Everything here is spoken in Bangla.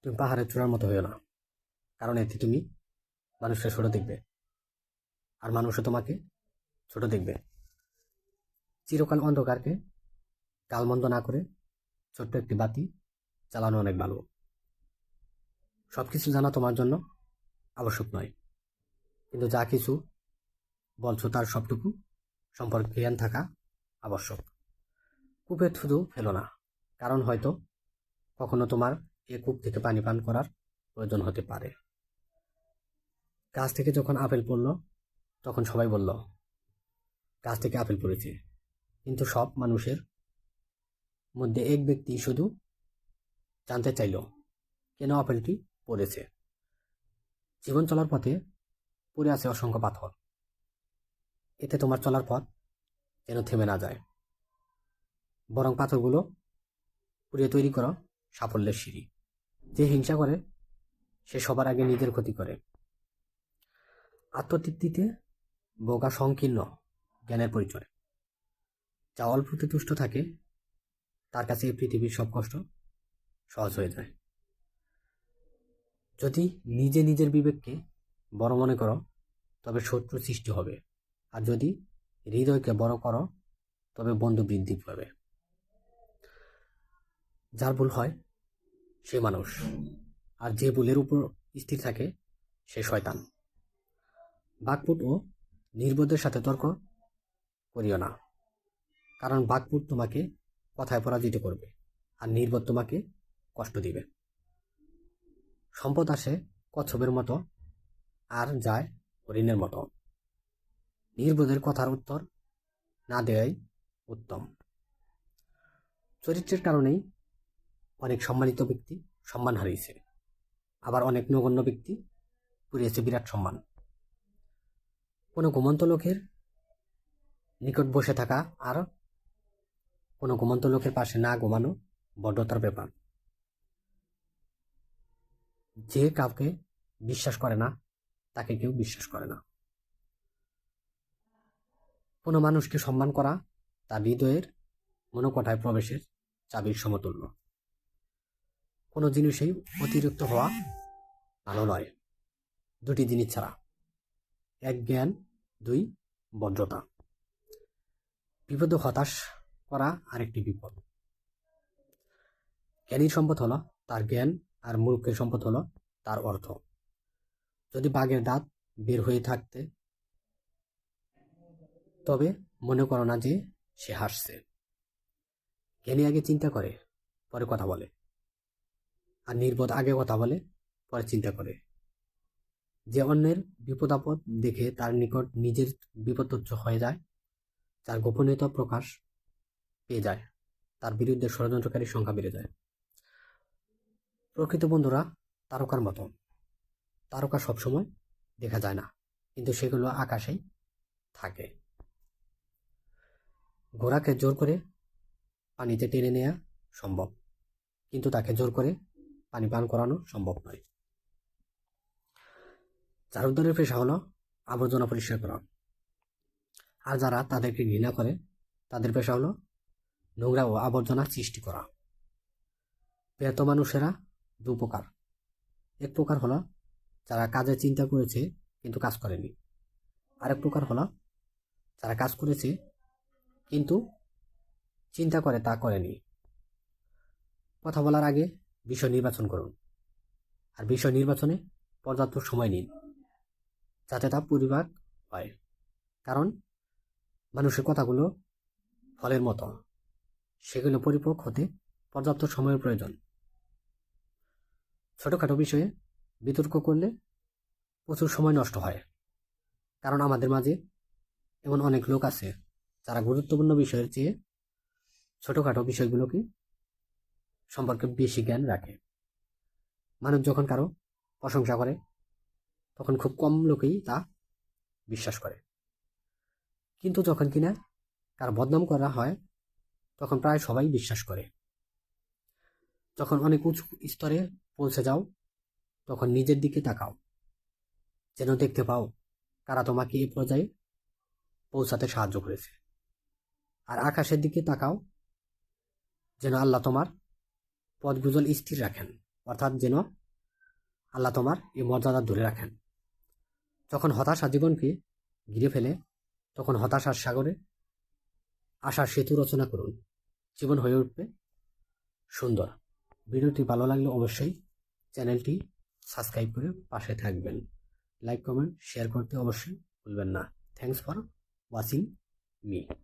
তুমি পাহাড়ের চূড়ার মতো হইও না, কারণ এতে তুমি মানুষকে ছোট দেখবে, আর মানুষও তোমাকে ছোট দেখবে। চিরকাল অন্ধকারকে গালমন্দ না করে ছোট্ট একটি বাতি চালানো অনেক ভালো। সবকিছু জানা তোমার জন্য আবশ্যক নয়, কিন্তু যা কিছু বলছো তার সবটুকু সম্পর্কে জ্ঞান থাকা আবশ্যক। কূপে থুতু ফেলো না, কারণ হয়তো কখনো তোমার এ কূপ থেকে পানি পান করার প্রয়োজন হতে পারে। গাছ থেকে যখন আপেল পড়ল তখন সবাই বলল গাছ থেকে আপেল পড়েছে, কিন্তু সব মানুষের মধ্যে এক ব্যক্তি শুধু জানতে চাইল কেন আপেলটি পড়েছে। জীবন চলার পথে পড়ে আছে অসংখ্য পাথর, এতে তোমার চলার পথ যেন থেমে না যায়, বরং পাথরগুলো পুড়িয়ে তৈরি করো সাফল্যের সিঁড়ি। যে হিংসা করে সে সবার আগে নিজের ক্ষতি করে। আত্মতৃপ্তিতে বোকা সংকীর্ণ জ্ঞানের পরিচয়। যা অল্পতে তুষ্ট থাকে তার কাছে এই পৃথিবীর সব কষ্ট সহজ হয়ে যায়। যদি নিজে নিজের বিবেককে বড় মনে করো তবে শত্রু সৃষ্টি হবে, আর যদি হৃদয়কে বড় করো তবে বন্ধু বৃদ্ধি পাবে। যার ভুল হয় সে মানুষ, আর যে ভুলের উপর স্থির থাকে সে শয়তান। বাকপুট ও নির্বোধের সাথে তর্ক করিও না, কারণ বাকপুট তোমাকে কথায় পরাজিত করবে, আর নির্বোধ তোমাকে কষ্ট দিবে। সম্পদ আসে কচ্ছপের মতো আর যায় হরিণের মতো। নির্বোধের কথার উত্তর না দেওয়াই উত্তম। চরিত্রের কারণেই অনেক সম্মানিত ব্যক্তি সম্মান হারিয়েছে, আবার অনেক নগণ্য ব্যক্তি পুড়িয়েছে বিরাট সম্মান। কোনো ঘুমন্ত লোকের নিকট বসে থাকা আর কোনো ঘুমন্ত লোকের পাশে না ঘুমানো বড্ডতার ব্যাপার। যে কাউকে বিশ্বাস করে না তাকে কেউ বিশ্বাস করে না। কোনো মানুষকে সম্মান করা তার হৃদয়ের মনোকঠায় প্রবেশের চাবির সমতুল্য। কোনো জিনিসেই অতিরিক্ত হওয়া ভালো নয়, দুটি জিনিস ছাড়া: এক জ্ঞান, দুই ভদ্রতা। বিপদে হতাশ করা আরেকটি বিপদ। জ্ঞানীর সম্পদ হলো তার জ্ঞান, আর মূর্খের সম্পদ হলো তার অর্থ। যদি বাঘের দাঁত বের হয়ে থাকতে তবে মনে করো না যে সে হাসছে। জ্ঞানী আগে চিন্তা করে পরে কথা বলে, আর নির্বোধ আগে কথা বলে পরে চিন্তা করে। যে অন্যের বিপদ আপদ দেখে তার নিকট নিজের বিপদ তুচ্ছ হয়ে যায়, যার গোপনীয়তা প্রকাশ পেয়ে যায়, তার বিরুদ্ধে ষড়যন্ত্রকারীর সংখ্যা বেড়ে যায়। প্রকৃত বন্ধুরা তারকার মতো। তারকা সবসময় দেখা যায় না, কিন্তু সেগুলো আকাশেই থাকে। ঘোড়াকে জোর করে পানিতে টেনে নেওয়া সম্ভব, কিন্তু তাকে জোর করে পানি পান করানো সম্ভব নয়। চারুদ্দারের পেশা হলো আবর্জনা পরিষ্কার করা, আর যারা তাদেরকে ঘৃণা করে তাদের পেশা হলো নোংরা ও আবর্জনা সৃষ্টি করা। ব্যর্থ মানুষেরা দু প্রকার। এক প্রকার হলো যারা কাজে চিন্তা করেছে কিন্তু কাজ করেনি, আরেক প্রকার হলো যারা কাজ করেছে কিন্তু চিন্তা করে তা করেনি। কথা বলার আগে বিষয় নির্বাচন করুন, আর বিষয় নির্বাচনে পর্যাপ্ত সময় নিন যাতে তা পরিবার হয়, কারণ মানুষের কথাগুলো ফলের মতো, সেগুলো পরিপক্ক হতে পর্যাপ্ত সময়ের প্রয়োজন। ছোটখাটো বিষয়ে বিতর্ক করলে প্রচুর সময় নষ্ট হয়, কারণ আমাদের মাঝে এমন অনেক লোক আছে যারা গুরুত্বপূর্ণ বিষয়ের চেয়ে ছোটখাটো বিষয়গুলোকে সম্পর্কে বেশি জ্ঞান রাখে। মানুষ যখন কারো প্রশংসা করে তখন খুব কম লোকেই তা বিশ্বাস করে, কিন্তু যখন কিনা কারো বদনাম করা হয় তখন প্রায় সবাই বিশ্বাস করে। যখন অনেক উঁচু স্তরে পৌঁছে যাও তখন নিজের দিকে তাকাও, যেন দেখতে পাও কারা তোমাকে এই পর্যায়ে পৌঁছাতে সাহায্য করেছে। আর আকাশের দিকে তাকাও, যেন আল্লাহ তোমার পথগুজল স্থির রাখেন। অর্থাৎ যেন আল্লাহ তোমার এই মর্যাদা ধরে রাখেন। যখন হতাশা জীবনকে ঘিরে ফেলে, তখন হতাশার সাগরে আশার সেতু রচনা করুন। জীবন হয়ে উঠবে সুন্দর। ভিডিওটি ভালো লাগলে অবশ্যই চ্যানেলটি সাবস্ক্রাইব করে পাশে থাকবেন। লাইক, কমেন্ট, শেয়ার করতে অবশ্যই ভুলবেন না। Thanks for watching me.